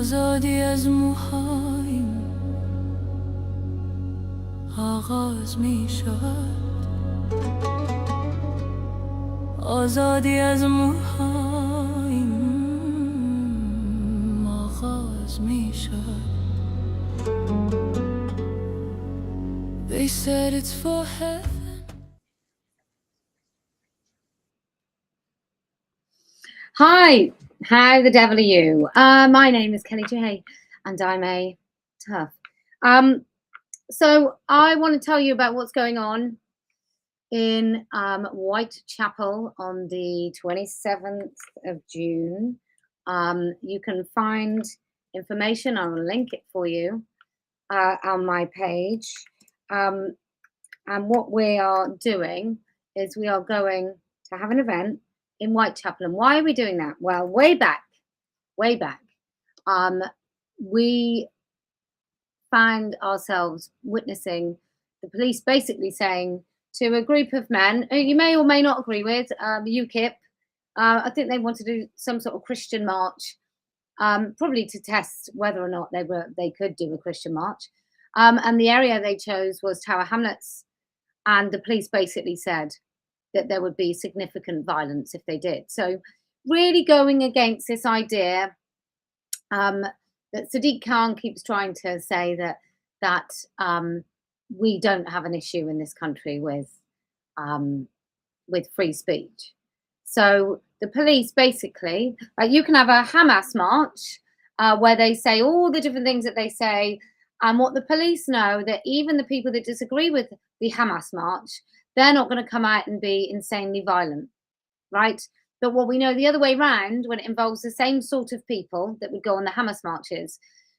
آزادی از موهایم آغاز می شود، آزادی از موهایم آغاز می شود. They said it's for heaven. Hi, how the devil are you? My name is Kelly J, and I'm a TERF. So I want to tell you about what's going on in Whitechapel on the 27th of June. You can find information, I will link it for you on my page. And what we are doing is we are going to have an event in Whitechapel. And why are we doing that? Well, way back, we found ourselves witnessing the police basically saying to a group of men who you may or may not agree with, UKIP, I think they wanted to do some sort of Christian march, probably to test whether or not they could do a Christian march. And the area they chose was Tower Hamlets, and the police basically said that there would be significant violence if they did. So really going against this idea that Sadiq Khan keeps trying to say that we don't have an issue in this country with free speech. So the police basically, you can have a Hamas march where they say all the different things that they say, and what the police know that even the people that disagree with the Hamas march, they're not going to come out and be insanely violent, right? But what we know the other way around, when it involves the same sort of people that would go on the Hamas marches,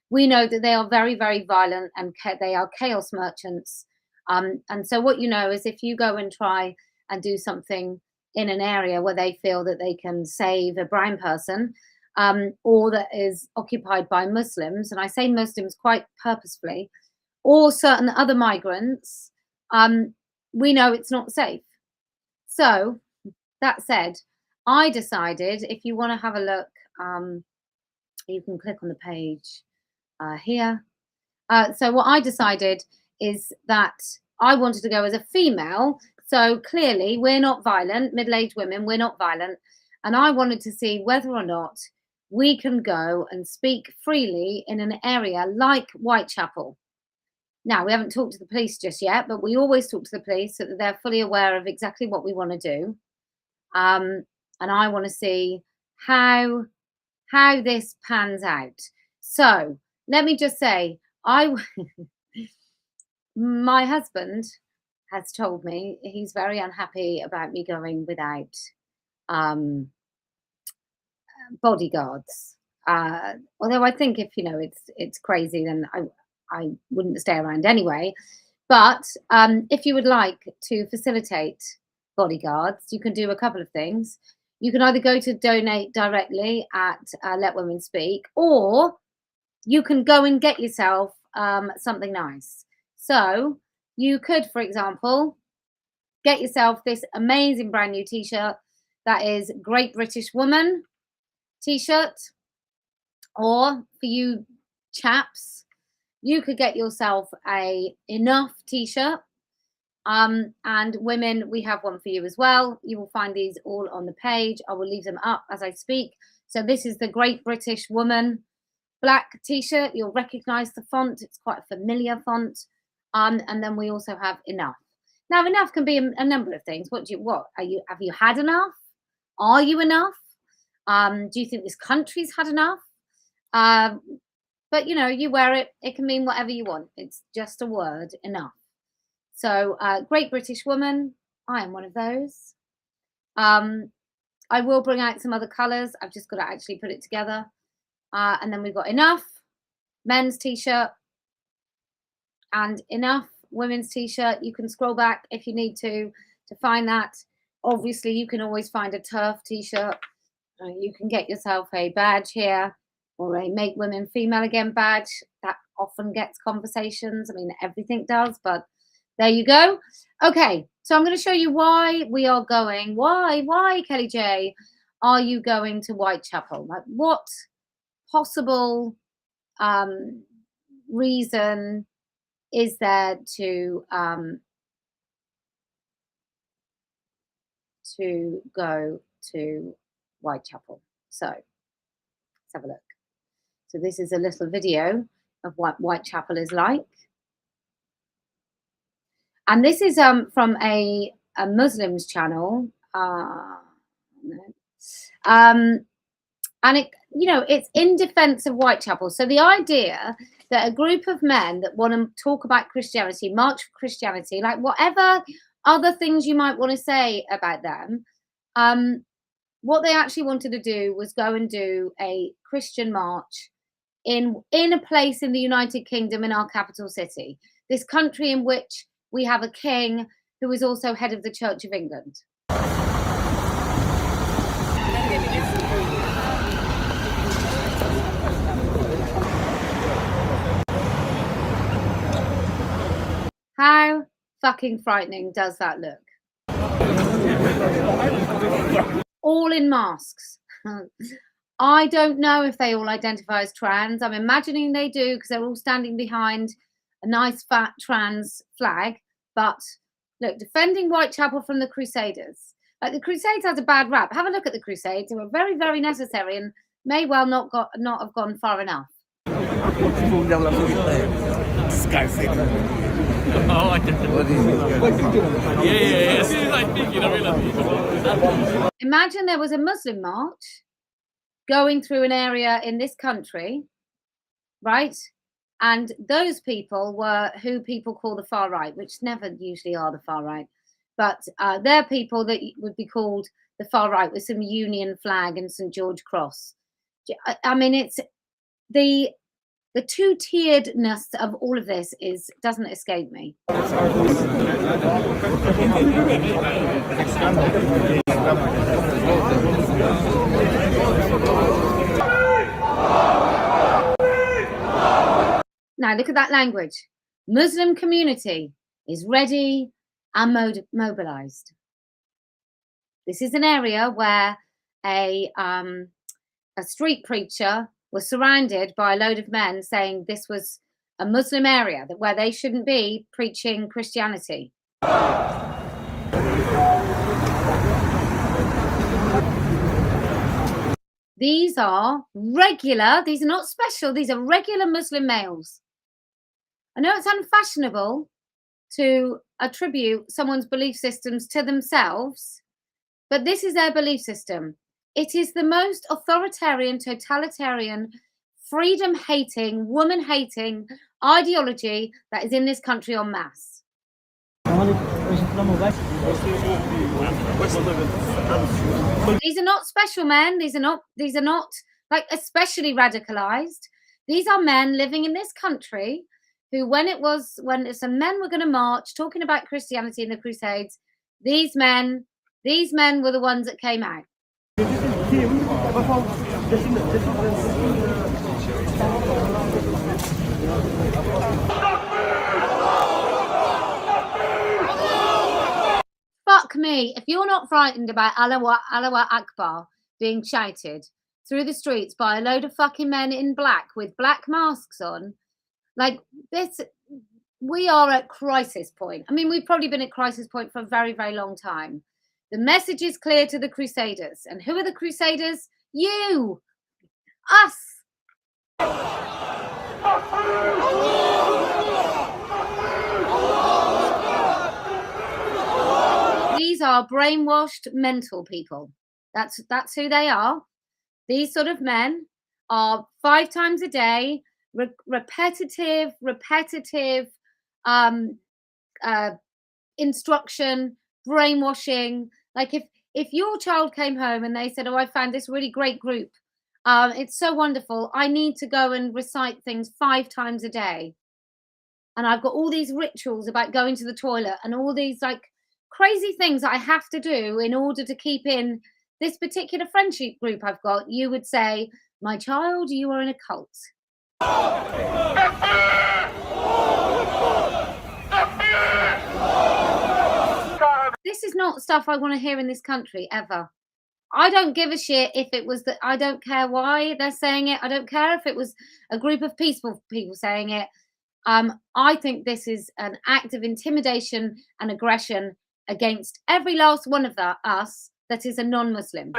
we know that they are very, very violent and they are chaos merchants. And so what you know is if you go and try and do something in an area where they feel that they can save a brown person, or that is occupied by Muslims, and I say Muslims quite purposefully, or certain other migrants, we know it's not safe. So that said, I decided, if you want to have a look, you can click on the page here. So what I decided is that I wanted to go as a female. So clearly we're not violent, middle-aged women, we're not violent. And I wanted to see whether or not we can go and speak freely in an area like Whitechapel. Now, we haven't talked to the police just yet, but we always talk to the police so that they're fully aware of exactly what we want to do. And I want to see how this pans out. So let me just say, my husband has told me he's very unhappy about me going without bodyguards. Although I think if it's crazy, then I wouldn't stay around anyway. But if you would like to facilitate bodyguards, you can do a couple of things. You can either go to donate directly at Let Women Speak, or you can go and get yourself something nice. So you could, for example, get yourself this amazing brand new t-shirt that is Great British Woman t-shirt, or for you chaps, you could get yourself a Enough t-shirt. And women, we have one for you as well. You will find these all on the page. I will leave them up as I speak. So this is the Great British Woman black t-shirt. You'll recognize the font. It's quite a familiar font. And then we also have Enough. Now, Enough can be a number of things. Have you had enough? Are you enough? Do you think this country's had enough? But you wear it, it can mean whatever you want. It's just a word, enough. So Great British Woman, I am one of those. I will bring out some other colours. I've just got to actually put it together. And then we've got Enough, men's t-shirt, and Enough, women's t-shirt. You can scroll back if you need to find that. Obviously, you can always find a TERF t-shirt. You can get yourself a badge here, or a Make Women Female Again badge. That often gets conversations. I mean, everything does, but there you go. Okay, so I'm going to show you why we are going. Why, Kelly J, are you going to Whitechapel? Like, what possible reason is there to go to Whitechapel? So let's have a look. So this is a little video of what Whitechapel is like. And this is from a Muslim's channel. And it, you know, it's in defense of Whitechapel. So the idea that a group of men that want to talk about Christianity, march for Christianity, like whatever other things you might want to say about them, what they actually wanted to do was go and do a Christian march in a place in the United Kingdom, in our capital city, this country in which we have a king who is also head of the Church of England. How fucking frightening does that look? All in masks. I don't know if they all identify as trans. I'm imagining they do because they're all standing behind a nice fat trans flag. But look, defending Whitechapel from the Crusaders. Like, the Crusades has a bad rap. Have a look at the Crusades. They were very, very necessary and may well not have gone far enough. Oh, I didn't. Yeah. As soon as I speak, I realize. Imagine there was a Muslim march going through an area in this country, right? And those people were who people call the far right, which never usually are the far right, but they're people that would be called the far right with some Union flag and St. George cross. I mean, it's the two-tieredness of all of this doesn't escape me. Now look at that language. Muslim community is ready and mobilized. This is an area where a street preacher was surrounded by a load of men saying this was a Muslim area, that where they shouldn't be preaching Christianity. These are regular, these are not special, these are regular Muslim males. I know it's unfashionable to attribute someone's belief systems to themselves, but this is their belief system. It is the most authoritarian, totalitarian, freedom-hating, woman-hating ideology that is in this country en masse. These are not special men. These are not like especially radicalized. These are men living in this country who, when some men were going to march talking about Christianity in the Crusades, these men were the ones that came out. Fuck me, if you're not frightened about Allah Akbar being shouted through the streets by a load of fucking men in black with black masks on, like this, we are at crisis point. I mean, we've probably been at crisis point for a very, very long time. The message is clear to the Crusaders. And who are the Crusaders? You! Us! These are brainwashed mental people. That's who they are. These sort of men are 5 times a day, repetitive instruction, brainwashing. Like if your child came home and they said, oh, I found this really great group, it's so wonderful, I need to go and recite things 5 times a day, and I've got all these rituals about going to the toilet and all these like crazy things that I have to do in order to keep in this particular friendship group I've got, you would say, my child, you are in a cult. This is not stuff I want to hear in this country, ever. I don't give a shit if it was I don't care why they're saying it. I don't care if it was a group of peaceful people saying it. I think this is an act of intimidation and aggression against every last one of us that is a non-Muslim.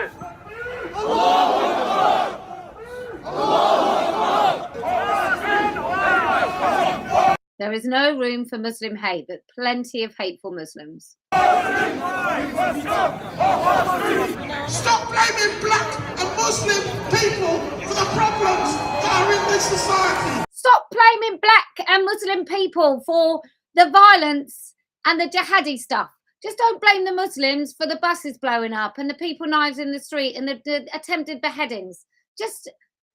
There is no room for Muslim hate, but plenty of hateful Muslims. Stop blaming black and Muslim people for the problems that are in this society. Stop blaming black and Muslim people for the violence and the jihadi stuff. Just don't blame the Muslims for the buses blowing up and the people knives in the street and the attempted beheadings. Just,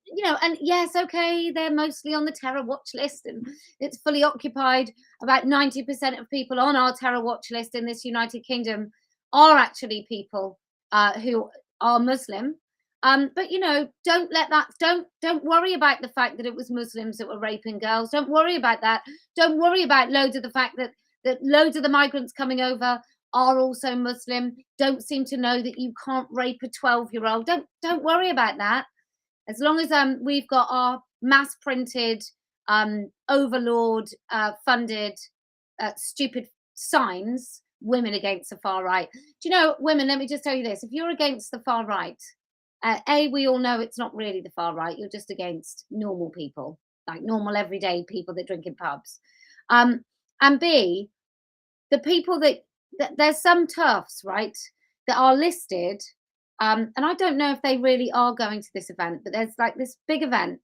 you know, and yes, okay, they're mostly on the terror watch list and it's fully occupied. About 90% of people on our terror watch list in this United Kingdom are actually people who are Muslim. But you know, don't worry about the fact that it was Muslims that were raping girls. Don't worry about that. Don't worry about loads of the fact that loads of the migrants coming over are also Muslim. Don't seem to know that you can't rape a 12-year-old. Don't worry about that. As long as we've got our mass printed, overlord funded stupid signs, women against the far right. Do you know, women, let me just tell you this. If you're against the far right, we all know it's not really the far right. You're just against normal people, like normal everyday people that drink in pubs. And B, the people that there's some TERFs, right, that are listed. And I don't know if they really are going to this event, but there's like this big event.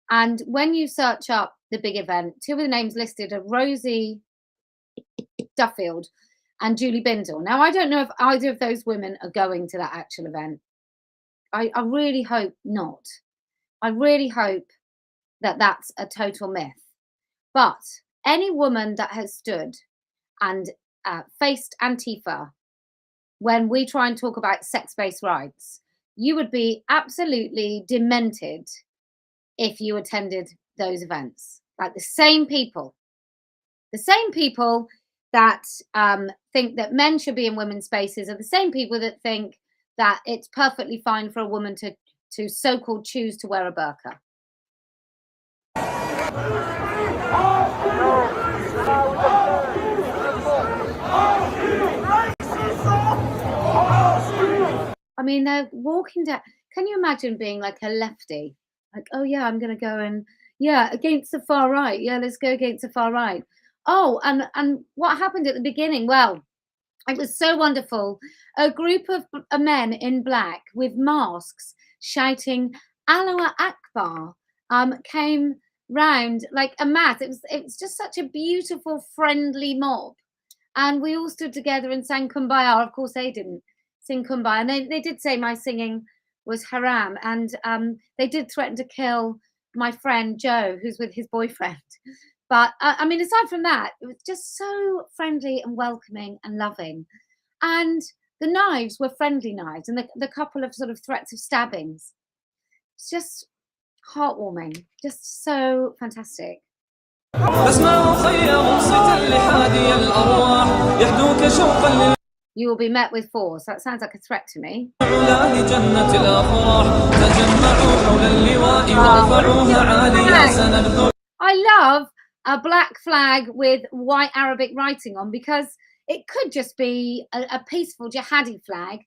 And when you search up the big event, two of the names listed are Rosie Duffield and Julie Bindel. Now, I don't know if either of those women are going to that actual event. I really hope not. I really hope that that's a total myth. But any woman that has stood and faced Antifa when we try and talk about sex-based rights, you would be absolutely demented if you attended those events. Like the same people that think that men should be in women's spaces are the same people that think that it's perfectly fine for a woman to so-called choose to wear a burqa. I mean, they're walking down. Can you imagine being like a lefty? Like, oh yeah, I'm going to go and, yeah, against the far right. Yeah, let's go against the far right. Oh, and what happened at the beginning? Well, it was so wonderful. A group of men in black with masks shouting "Allah Akbar" came round like a mass. It was just such a beautiful, friendly mob, and we all stood together and sang Kumbaya. Of course, they didn't sing Kumbaya, and they did say my singing was haram, and they did threaten to kill my friend Joe, who's with his boyfriend. But I mean, aside from that, it was just so friendly and welcoming and loving. And the knives were friendly knives, and the couple of sort of threats of stabbings. It's just heartwarming, just so fantastic. You will be met with force. That sounds like a threat to me. I love a black flag with white Arabic writing on, because it could just be a peaceful jihadi flag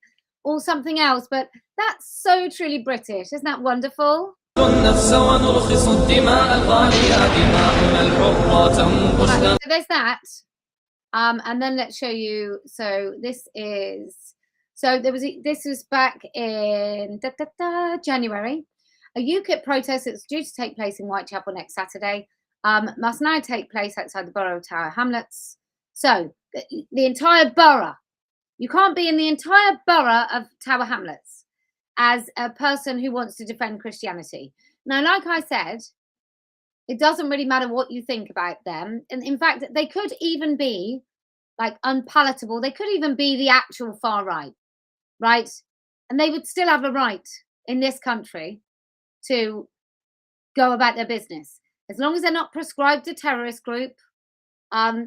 or something else, but that's so truly British. Isn't that wonderful? So there's that. And then let's show you. So this was back in January. A UKIP protest that's due to take place in Whitechapel next Saturday must now take place outside the borough of Tower Hamlets. So the entire borough, you can't be in the entire borough of Tower Hamlets as a person who wants to defend Christianity. Now, like I said, it doesn't really matter what you think about them. And in fact, they could even be like unpalatable. They could even be the actual far right, right? And they would still have a right in this country to go about their business, as long as they're not prescribed a terrorist group,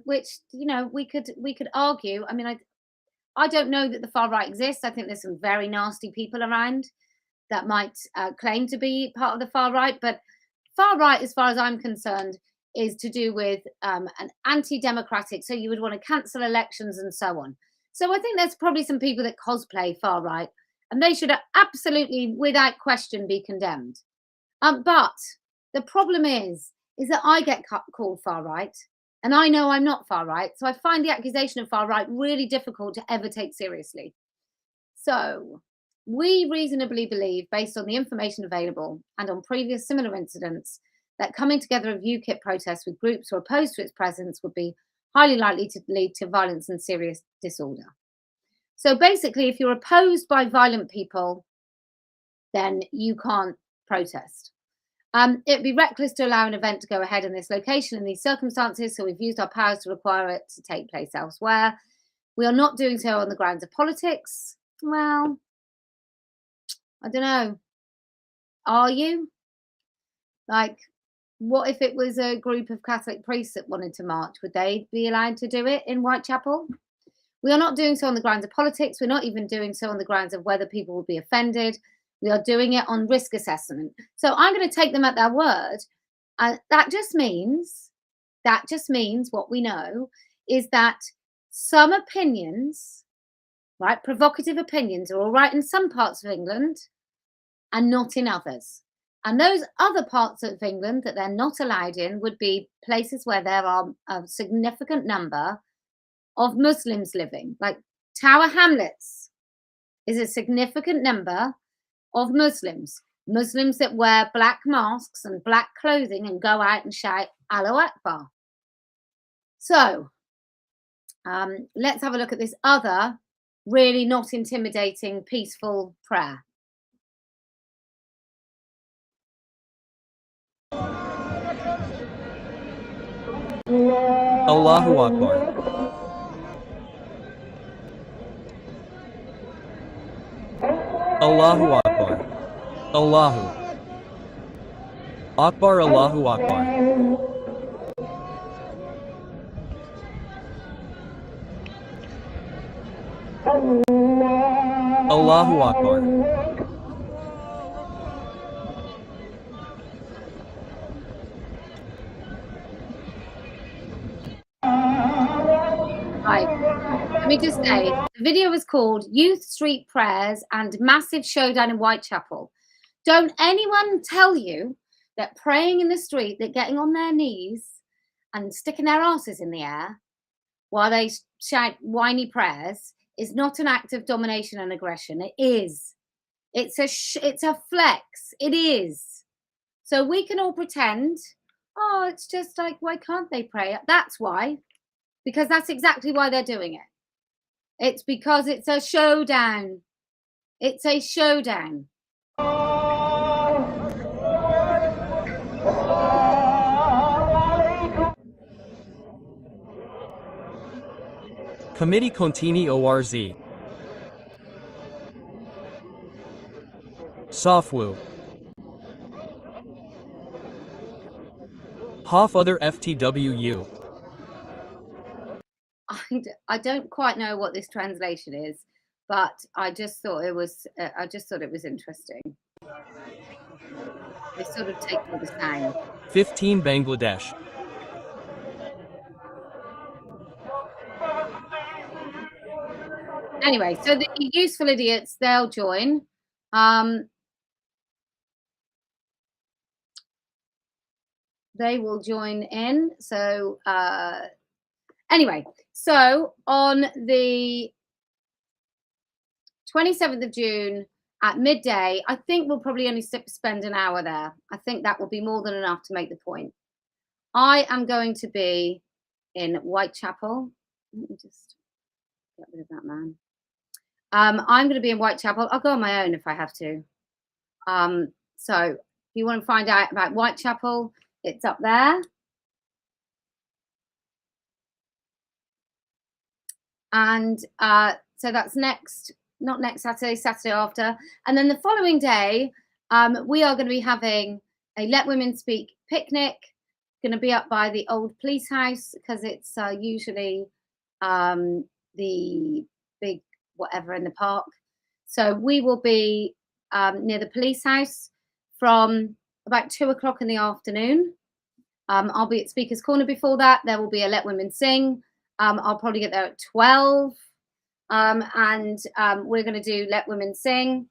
which, you know, we could argue. I mean, I don't know that the far right exists. I think there's some very nasty people around that might claim to be part of the far right, but far right, as far as I'm concerned, is to do with an anti-democratic, so you would want to cancel elections and so on. So I think there's probably some people that cosplay far right, and they should absolutely, without question, be condemned. But the problem is that I get called far right, and I know I'm not far right, so I find the accusation of far right really difficult to ever take seriously. So we reasonably believe, based on the information available and on previous similar incidents, that coming together of UKIP protests with groups who are opposed to its presence would be highly likely to lead to violence and serious disorder. So basically, if you're opposed by violent people, then you can't protest. It'd be reckless to allow an event to go ahead in this location in these circumstances, so we've used our powers to require it to take place elsewhere. We are not doing so on the grounds of politics. Well, I don't know. Are you? Like, what if it was a group of Catholic priests that wanted to march? Would they be allowed to do it in Whitechapel? We are not doing so on the grounds of politics. We're not even doing so on the grounds of whether people will be offended. We are doing it on risk assessment. So I'm going to take them at their word. That just means what we know is that some opinions, right, provocative opinions, are all right in some parts of England and not in others. And those other parts of England that they're not allowed in would be places where there are a significant number of Muslims living, like Tower Hamlets is a significant number of Muslims that wear black masks and black clothing and go out and shout Allahu Akbar. So let's have a look at this other really not intimidating, peaceful prayer. Allahu Akbar. Allahu Akbar. Allahu Akbar. Allahu Akbar. Allahu Akbar. Right. Let me just say, the video is called Youth Street Prayers and Massive Showdown in Whitechapel. Don't anyone tell you that praying in the street, that getting on their knees and sticking their asses in the air while they shout whiny prayers is not an act of domination and aggression. It is. It's a flex. It is. So we can all pretend, oh, it's just like, why can't they pray? That's why. Because that's exactly why they're doing it. It's because it's a showdown. It's a showdown. Committee Contini ORZ. Safwu. Hof other FTWU. I don't quite know what this translation is, but I just thought it was interesting. They sort of take all the sound. 15 Bangladesh. Anyway, so the useful idiots, they'll join. They will join in. So anyway, so on the 27th of June at midday, I think we'll probably only spend an hour there. I think that will be more than enough to make the point. I am going to be in Whitechapel. Let me just get rid of that man. I'm going to be in Whitechapel. I'll go on my own if I have to. So if you want to find out about Whitechapel, it's up there. And so that's not next Saturday, Saturday after. And then the following day, we are going to be having a Let Women Speak picnic. Going to be up by the old police house because it's usually the big whatever in the park. So we will be near the police house from about 2 o'clock in the afternoon. I'll be at Speaker's Corner before that. There will be a Let Women Sing. I'll probably get there at 12. And we're going to do Let Women Sing.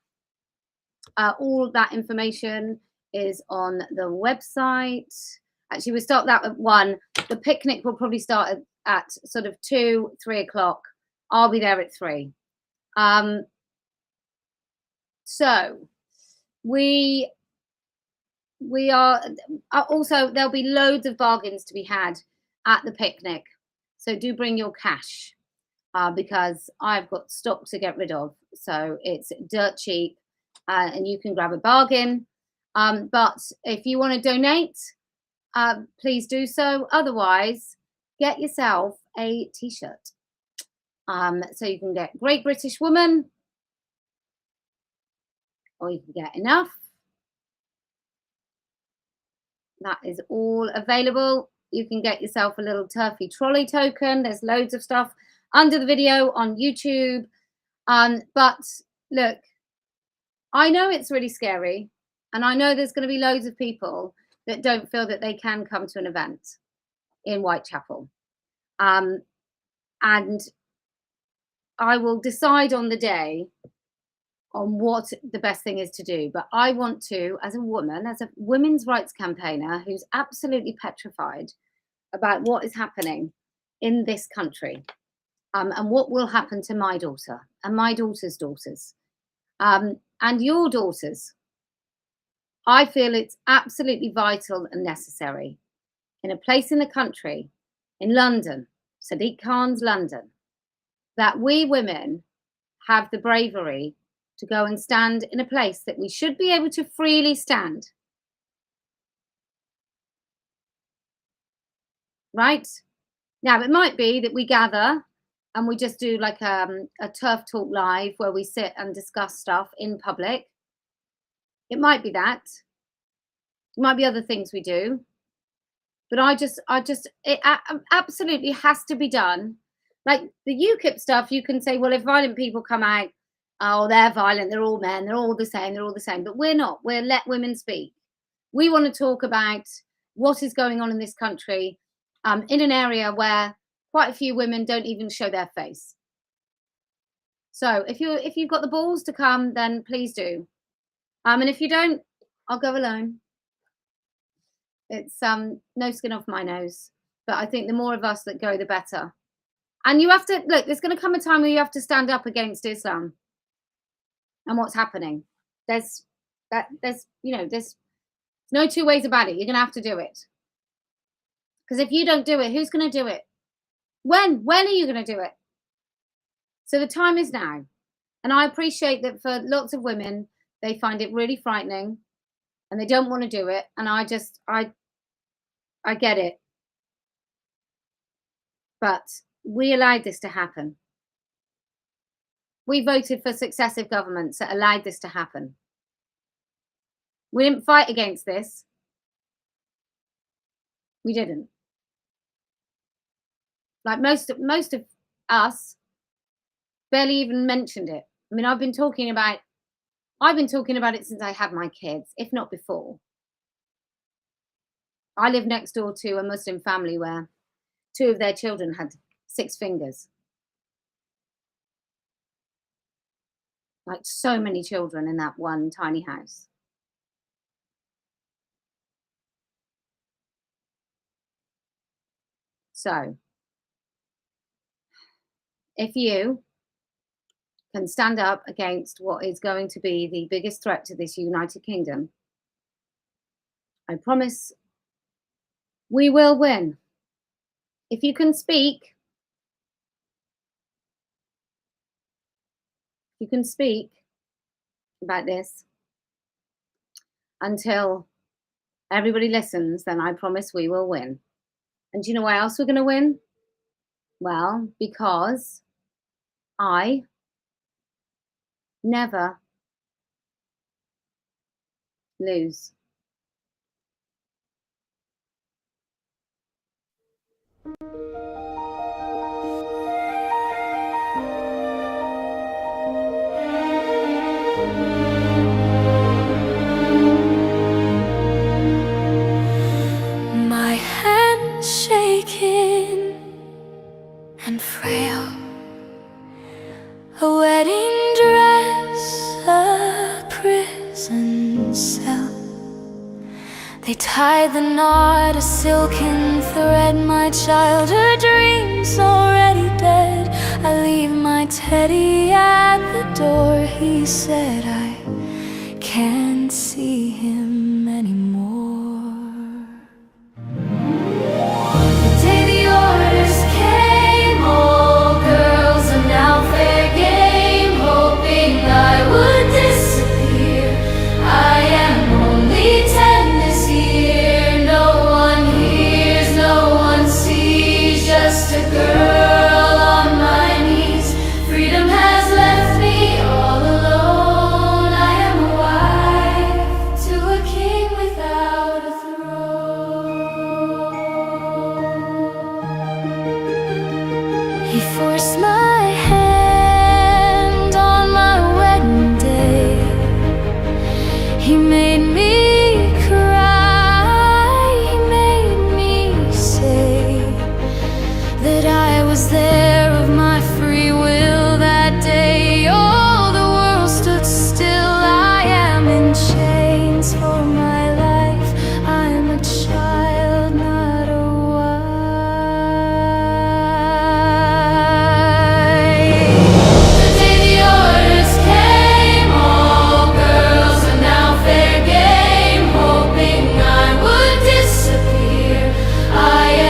All that information is on the website. Actually, we start that at 1. The picnic will probably start at sort of 2, 3 o'clock. I'll be there at 3. So we are also, there'll be loads of bargains to be had at the picnic. So do bring your cash because I've got stock to get rid of. So it's dirt cheap and you can grab a bargain. But if you want to donate, please do so. Otherwise, get yourself a t-shirt. So you can get Great British Woman, or you can get Enough. That is all available. You can get yourself a little turfy trolley token. There's loads of stuff under the video on YouTube. But look, I know it's really scary, and I know there's going to be loads of people that don't feel that they can come to an event in Whitechapel. And I will decide on the day on what the best thing is to do. But I want to, as a woman, as a women's rights campaigner who's absolutely petrified about what is happening in this country and what will happen to my daughter and my daughter's daughters and your daughters, I feel it's absolutely vital and necessary in a place in the country, in London, Sadiq Khan's London, that we women have the bravery to go and stand in a place that we should be able to freely stand. Right? Now, it might be that we gather and we just do like a turf talk live where we sit and discuss stuff in public. It might be that. It might be other things we do. But it absolutely has to be done. Like the UKIP stuff, you can say, well, if violent people come out, oh, they're violent, they're all men, they're all the same, they're all the same. But we're not. We're let women speak. We want to talk about what is going on in this country in an area where quite a few women don't even show their face. So if you've got the balls to come, then please do. And if you don't, I'll go alone. It's no skin off my nose. But I think the more of us that go, the better. And you have to, look, there's going to come a time where you have to stand up against Islam and what's happening. There's no two ways about it. You're going to have to do it. Because if you don't do it, who's going to do it? When are you going to do it? So the time is now. And I appreciate that for lots of women, they find it really frightening and they don't want to do it. And I get it. But we allowed this to happen. We voted for successive governments that allowed this to happen. We didn't fight against this. We didn't. Like most of us barely even mentioned it. I mean, I've been talking about it since I had my kids, if not before. I live next door to a Muslim family where 2 of their children had 6 fingers. Like so many children in that one tiny house. So, if you can stand up against what is going to be the biggest threat to this United Kingdom, I promise we will win. If you can speak, about this until everybody listens, then I promise we will win. And do you know why else we're going to win? Well, because I never lose. a wedding dress, a prison cell. They tied the knot, a silken thread. My childhood dreams already dead. I leave my teddy at the door. He said I can't see him anymore. The day the orders came, all girls are now fair game, hoping I would disappear. I am only 10 this year. No one hears, no one sees, just a girl on my knees. Freedom has left me all alone. I am a wife to a king without a throne. He forced my hand on my wedding day. He made me cry. He made me say that I was there of my free will that day. All the world stood still. I am in chains for my life. I'm a child, not a wife. The day the orders came, all girls are now fair game, hoping I would disappear. I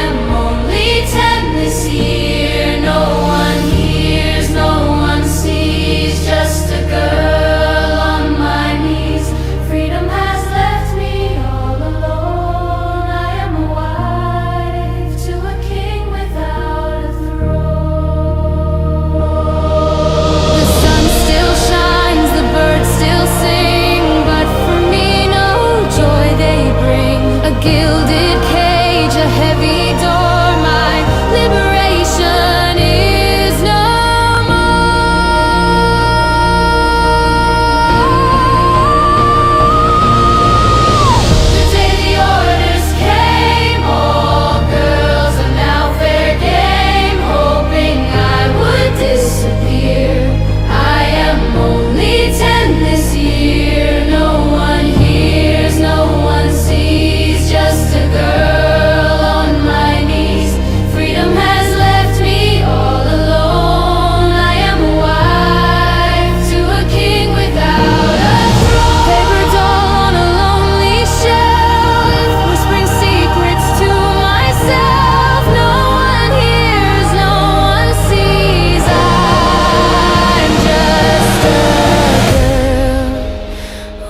am only 10 this year. No one hears, no one sees, just a girl on my knees. Freedom has left me all alone. I am a wife to a king without a throne. The sun still shines, the birds still sing, but for me no joy they bring. A gilded cage, a heavy door, my liberation is no more. The day the orders came, all girls are now fair game, hoping I would disappear. I am only 10 this year. No one hears, no one sees, just a girl on my knees. Freedom has left me all alone. I am a wife to a king without a throne. Paper doll on a lonely shelf, whispering secrets to myself. No one hears, no one sees. I'm just a girl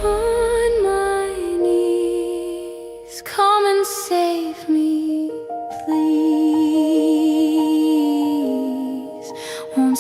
on my knees. Come and save me, please. Won't